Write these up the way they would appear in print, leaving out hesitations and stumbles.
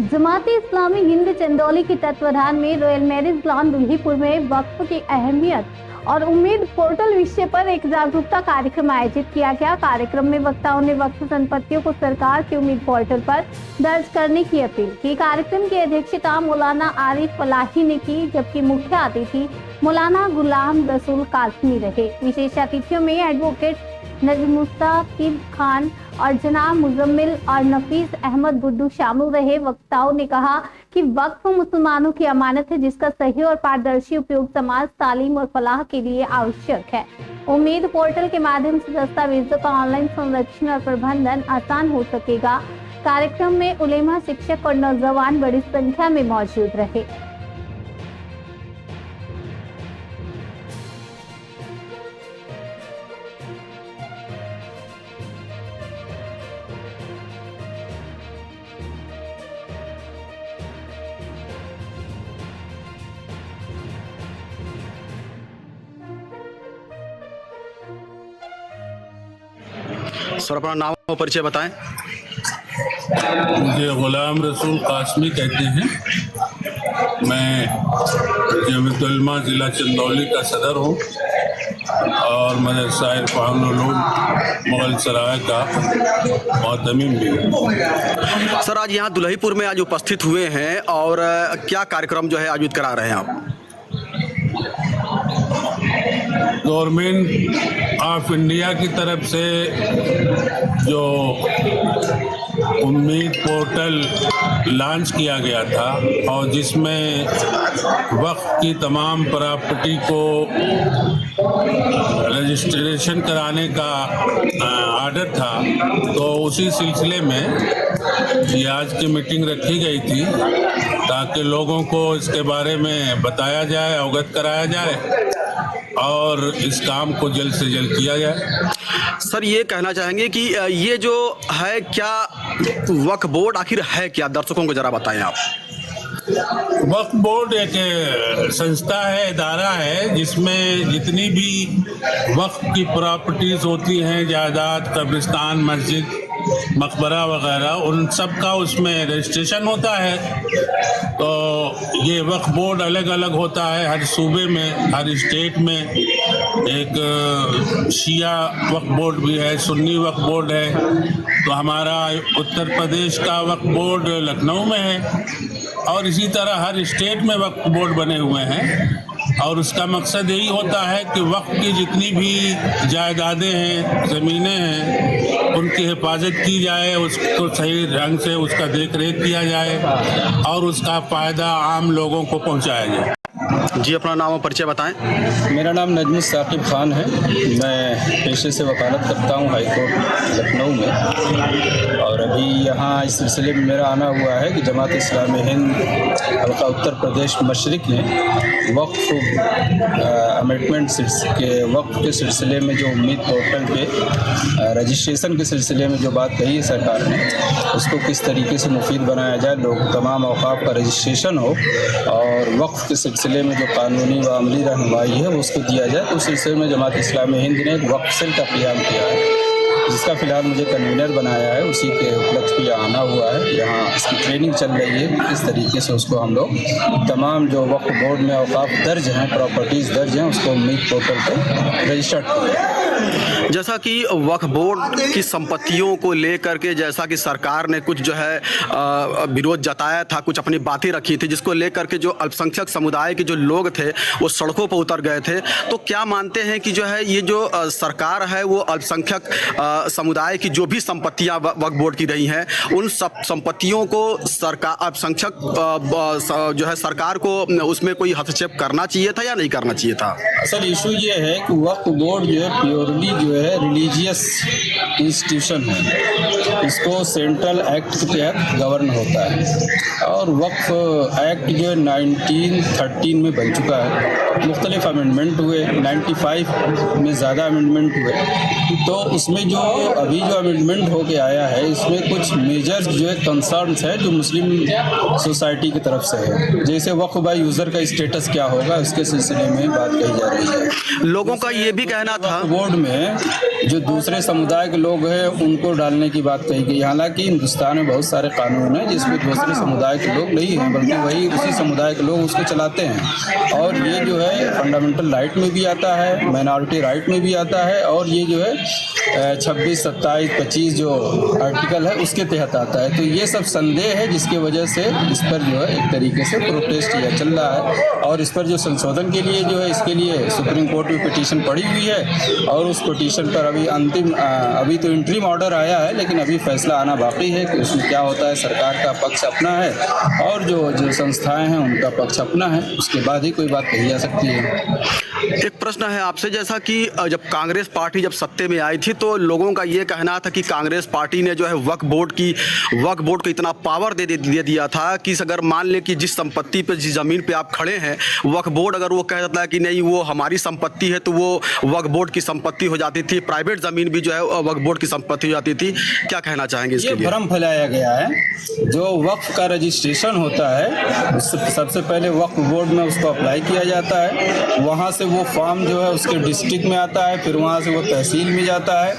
जमाती इस्लामी हिंद चंदौली के तत्वाधान में रॉयल मैरिज लॉन दुल्हीपुर में वक्फ की अहमियत और उम्मीद पोर्टल विषय पर एक जागरूकता कार्यक्रम आयोजित किया गया। कार्यक्रम में वक्ताओं ने वक्फ संपत्तियों को सरकार के उम्मीद पोर्टल पर दर्ज करने की अपील की। कार्यक्रम की अध्यक्षता मौलाना आरिफ फलाही ने की, जबकि मुख्य अतिथि मौलाना गुलाम रसूल कासमी रहे। विशेष अतिथियों में एडवोकेट नजमुस्ताकिब खान और जनाब मुजम्मिल और नफीस अहमद गुड्डू शामिल रहे। वक्ताओं ने कहा कि वक्फ मुसलमानों की अमानत है, जिसका सही और पारदर्शी उपयोग समाज, तालीम और फलाह के लिए आवश्यक है। उम्मीद पोर्टल के माध्यम से दस्तावेजों का ऑनलाइन संरक्षण और प्रबंधन आसान हो सकेगा। कार्यक्रम में उलेमा, शिक्षक और नौजवान बड़ी संख्या में मौजूद रहे। सर, अपना नाम और परिचय बताएं। मुझे गुलाम रसूल कासमी कहते हैं। मैं जमीयतुल उलमा ज़िला चंदौली का सदर हूँ और मदरसा इरफानुल उलूम मुगल सराय का मोहतमिम भी हूँ। सर, आज यहाँ दुल्हीपुर में आज उपस्थित हुए हैं और क्या कार्यक्रम जो है आयोजित करा रहे हैं आप? गवर्नमेंट ऑफ इंडिया की तरफ से जो उम्मीद पोर्टल लॉन्च किया गया था और जिसमें वक्फ की तमाम प्रॉपर्टी को रजिस्ट्रेशन कराने का आर्डर था, तो उसी सिलसिले में ये आज की मीटिंग रखी गई थी ताकि लोगों को इसके बारे में बताया जाए, अवगत कराया जाए और इस काम को जल्द से जल्द किया जाए। सर, ये कहना चाहेंगे कि ये जो है क्या वक्फ बोर्ड आखिर है क्या, दर्शकों को जरा बताएं आप। वक्फ बोर्ड एक संस्था है, इदारा है, जिसमें जितनी भी वक्फ की प्रॉपर्टीज होती हैं, जायदाद, कब्रिस्तान, मस्जिद, मकबरा वगैरह, उन सब का उसमें रजिस्ट्रेशन होता है। तो ये वक्फ बोर्ड अलग अलग होता है हर सूबे में, हर स्टेट में। एक शिया वक्फ बोर्ड भी है, सुन्नी वक्फ बोर्ड है। तो हमारा उत्तर प्रदेश का वक्फ बोर्ड लखनऊ में है और इसी तरह हर स्टेट में वक्फ बोर्ड बने हुए हैं। और उसका मकसद यही होता है कि वक्फ की जितनी भी जायदादें हैं, ज़मीनें हैं, उनकी हिफाजत की जाए, उसको सही ढंग से उसका देख रेख किया जाए और उसका फ़ायदा आम लोगों को पहुंचाया जाए। जी, अपना नाम और परिचय बताएं। मेरा नाम नजमुस्ताकिब खान है। मैं पेशे से वकालत करता हूँ हाई कोर्ट लखनऊ में और अभी यहाँ इस सिलसिले में मेरा आना हुआ है कि जमात इस्लामी हिंद हल्का उत्तर प्रदेश मशरिक ने वक्फ अमेंडमेंट के सिलसिले में जो उम्मीद पोर्टल पे रजिस्ट्रेशन के सिलसिले में जो बात कही है सरकार ने, उसको किस तरीके से मुफीद बनाया जाए, लोग तमाम औकाफ का रजिस्ट्रेशन हो और वक्फ के सिलसिले में जो कानूनी व अमली रहनुमाई है वो उसको दिया जाए। उस सिलसिले में जमात इस्लामी हिंद ने एक वक्फ सेल का क़याम किया है, जिसका फ़िलहाल मुझे कन्वीनर बनाया है। उसी के उपलक्ष्य पे आना हुआ है। यहाँ इसकी ट्रेनिंग चल रही है, किस तरीके से उसको हम लोग तमाम जो वक्फ बोर्ड में औकाफ दर्ज हैं, प्रॉपर्टीज़ दर्ज हैं, उसको उम्मीद पोर्टल पर रजिस्टर्ड किया। जैसा कि वक्फ बोर्ड की संपत्तियों को लेकर के जैसा कि सरकार ने कुछ जो है विरोध जताया था, कुछ अपनी बातें रखी थी, जिसको लेकर के जो अल्पसंख्यक समुदाय के जो लोग थे वो सड़कों पर उतर गए थे। तो क्या मानते हैं कि जो है ये जो सरकार है वो अल्पसंख्यक समुदाय की जो भी संपत्तियां वक्फ बोर्ड की रही हैं, उन सब संपत्तियों को सरकार अल्पसंख्यक जो है सरकार को उसमें कोई हस्तक्षेप करना चाहिए था या नहीं करना चाहिए था? असल इशू ये है कि वक्फ बोर्ड जो है प्योरली जो है रिलीजियस इंस्टीट्यूशन है, इसको सेंट्रल एक्ट के तहत गवर्न होता है और वक्फ एक्ट जो है 1913 में बन चुका है। मुख्तलिफ अमेंडमेंट हुए, 95 में ज़्यादा अमेंडमेंट हुए। तो उसमें जो अभी जो अमेंडमेंट होके आया है, इसमें कुछ मेजर्स जो है कंसर्न्स है जो मुस्लिम सोसाइटी की तरफ से है। जैसे वक्फ बाय यूज़र का स्टेटस क्या होगा, उसके सिलसिले में बात कही जा रही है। लोगों का ये भी कहना था बोर्ड में जो दूसरे समुदाय के लोग हैं उनको डालने की बात कही गई। हालांकि हिंदुस्तान में बहुत सारे कानून हैं जिसमें दूसरे समुदाय के लोग नहीं हैं, बल्कि वही उसी समुदाय के लोग उसको चलाते हैं। और ये जो है फंडामेंटल राइट में भी आता है, माइनॉरिटी राइट में भी आता है, और ये जो है 26, 27, 25 जो आर्टिकल है उसके तहत आता है। तो ये सब संदेह है जिसकी वजह से इस पर जो है एक तरीके से प्रोटेस्ट किया चल रहा है। और इस पर जो संशोधन के लिए जो है इसके लिए सुप्रीम कोर्ट में पिटीशन पड़ी हुई है, और उस पिटीशन पर अभी तो इंटरिम ऑर्डर आया है, लेकिन अभी फैसला आना बाकी है कि उसमें क्या होता है। सरकार का पक्ष अपना है और जो संस्थाएं हैं उनका पक्ष अपना है, उसके बाद ही कोई बात कही जा सकती है। एक प्रश्न है आपसे, जैसा कि जब कांग्रेस पार्टी जब सत्ते में आई थी तो लोगों का ये कहना था कि कांग्रेस पार्टी ने जो है वक्फ बोर्ड को इतना पावर दे दिया था कि अगर मान लें कि जिस संपत्ति पे, जिस ज़मीन पे आप खड़े हैं, वक्फ बोर्ड अगर वो कह देता है कि नहीं वो हमारी संपत्ति है तो वो वक्फ बोर्ड की संपत्ति हो जाती थी। प्राइवेट ज़मीन भी जो है वक्फ बोर्ड की संपत्ति हो जाती थी। क्या कहना चाहेंगे इसके लिए? भ्रम फैलाया गया है। जो वक्फ का रजिस्ट्रेशन होता है सबसे पहले वक्फ बोर्ड में उसको अप्लाई किया जाता है, वहाँ से वो फॉर्म जो है उसके डिस्ट्रिक्ट में आता है, फिर वहाँ से वो तहसील में जाता है,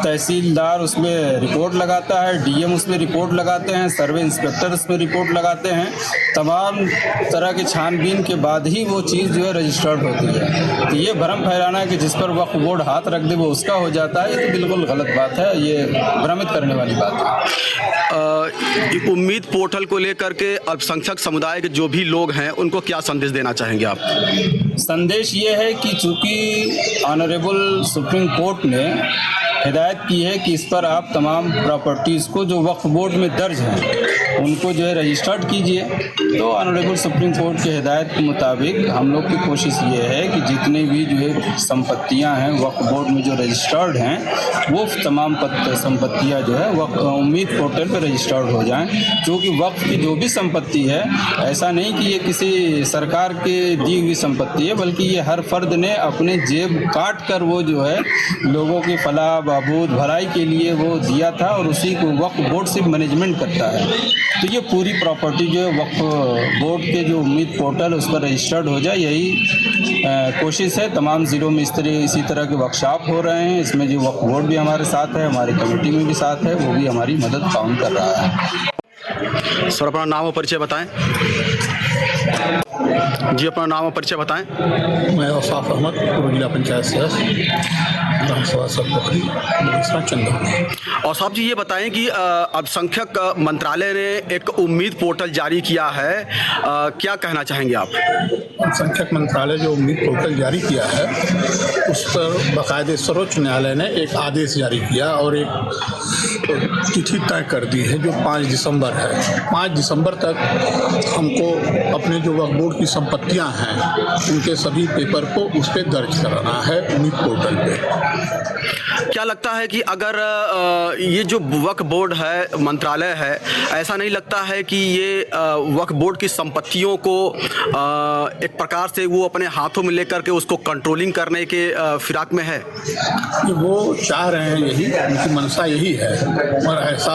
तहसीलदार उसमें रिपोर्ट लगाता है, डीएम उसमें रिपोर्ट लगाते हैं, सर्वे इंस्पेक्टर उसमें रिपोर्ट लगाते हैं। तमाम तरह की छानबीन के बाद ही वो चीज़ जो है रजिस्टर्ड होती है। तो ये भ्रम फैलाना है कि जिस पर वक्फ बोर्ड हाथ रख दे वो उसका हो जाता है, ये तो बिल्कुल गलत बात है, ये भ्रमित करने वाली बात है। उम्मीद पोर्टल को लेकर के अल्पसंख्यक समुदाय के जो भी लोग हैं उनको क्या संदेश देना चाहेंगे आप? संदेश ये है कि चूंकि ऑनरेबल सुप्रीम कोर्ट ने हिदायत की है कि इस पर आप तमाम प्रॉपर्टीज़ को जो वक्फ बोर्ड में दर्ज हैं उनको जो है रजिस्टर्ड कीजिए। तो ऑनरेबल सुप्रीम कोर्ट के हिदायत के मुताबिक हम लोग की कोशिश ये है कि जितनी भी जो है संपत्तियां हैं वक्फ बोर्ड में जो रजिस्टर्ड हैं वो तमाम संपत्तियां जो है वक्फ उम्मीद पोर्टल पर रजिस्टर्ड हो जाएं। क्योंकि वक्फ की जो भी संपत्ति है, ऐसा नहीं कि ये किसी सरकार के दी हुई संपत्ति है, बल्कि ये हर फर्द ने अपने जेब काट कर वो जो है लोगों की फलाह बहबूद भलाई के लिए वो दिया था, और उसी को वक्फ बोर्ड सिर्फ मैनेजमेंट करता है। तो ये पूरी प्रॉपर्टी जो है वक्फ बोर्ड के जो उम्मीद पोर्टल उस पर रजिस्टर्ड हो जाए, यही कोशिश है। तमाम ज़िलों में इसी तरह के वर्कशॉप हो रहे हैं। इसमें जो वक्फ बोर्ड भी हमारे साथ है, हमारी कमेटी में भी साथ है, वो भी हमारी मदद काम कर रहा है। सर अपना नाम और परिचय बताएं। जी अपना नाम और परिचय बताएं। मैं औसाफ अहमद, पूर्व जिला पंचायत सदस्य, विधानसभा सभापति, चंदौली। औसाफ जी ये बताएं कि अल्पसंख्यक मंत्रालय ने एक उम्मीद पोर्टल जारी किया है, क्या कहना चाहेंगे आप? अल्पसंख्यक मंत्रालय जो उम्मीद पोर्टल जारी किया है उस पर बाकायदे सर्वोच्च न्यायालय ने एक आदेश जारी किया और एक तिथि तय कर दी है जो 5 दिसंबर है। 5 दिसंबर तक हमको अपने जो वक्फ बोर्ड की संपत्तियां हैं उनके सभी पेपर को उस पर दर्ज कराना है उम्मीद पोर्टल पे। क्या लगता है कि अगर ये जो वक्फ बोर्ड है, मंत्रालय है, ऐसा नहीं लगता है कि ये वक्फ बोर्ड की संपत्तियों को एक प्रकार से वो अपने हाथों में लेकर के उसको कंट्रोलिंग करने के फिराक में है? वो चाह रहे हैं, यही उनकी मंशा यही है, और ऐसा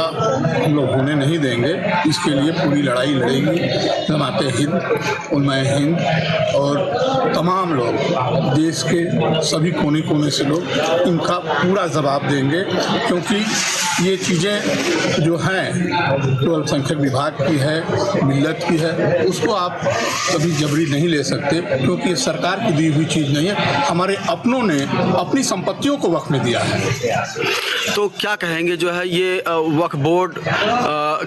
हम लोग होने नहीं देंगे। इसके लिए पूरी लड़ाई लड़ेगी जमाते हिंद, उलमाए हिंद और तमाम लोग, देश के सभी कोने कोने से लोग इनका पूरा जवाब देंगे। क्योंकि ये चीज़ें जो हैं जो अल्पसंख्यक विभाग की है, मिल्लत की है, उसको आप कभी जबरी नहीं ले सकते, क्योंकि ये सरकार की दी हुई चीज़ नहीं है। हमारे अपनों ने अपनी संपत्तियों को वक्फ में दिया है। तो क्या कहेंगे जो है ये वक्फ बोर्ड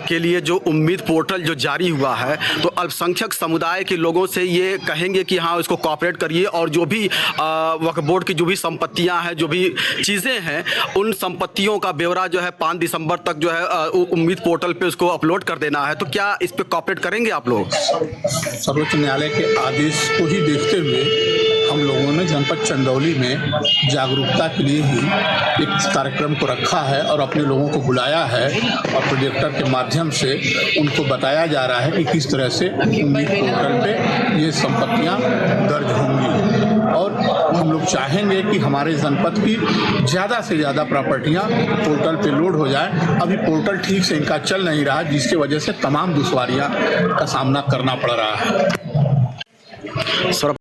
के लिए जो उम्मीद पोर्टल जो जारी हुआ है, तो अल्पसंख्यक समुदाय के लोगों से ये कहेंगे कि हाँ इसको कोऑपरेट करिए, और जो भी वक्फ बोर्ड की जो भी संपत्तियां हैं, जो भी चीज़ें हैं, उन संपत्तियों का ब्यौरा जो है 5 दिसंबर तक जो है उम्मीद पोर्टल पे उसको अपलोड कर देना है। तो क्या इस पे कोऑपरेट करेंगे आप लोग? सर्वोच्च न्यायालय के आदेश को ही देखते हुए हम लोगों ने जनपद चंदौली में जागरूकता के लिए ही एक कार्यक्रम को रखा है और अपने लोगों को बुलाया है, और प्रोजेक्टर के माध्यम से उनको बताया जा रहा है कि किस तरह से उम्मीद पोर्टल पे ये संपत्तियां दर्ज होंगी। और हम लोग चाहेंगे कि हमारे जनपद की ज़्यादा से ज़्यादा प्रॉपर्टियां पोर्टल पे लोड हो जाए। अभी पोर्टल ठीक से इनका चल नहीं रहा, जिसकी वजह से तमाम दुश्वारियां का सामना करना पड़ रहा है। सर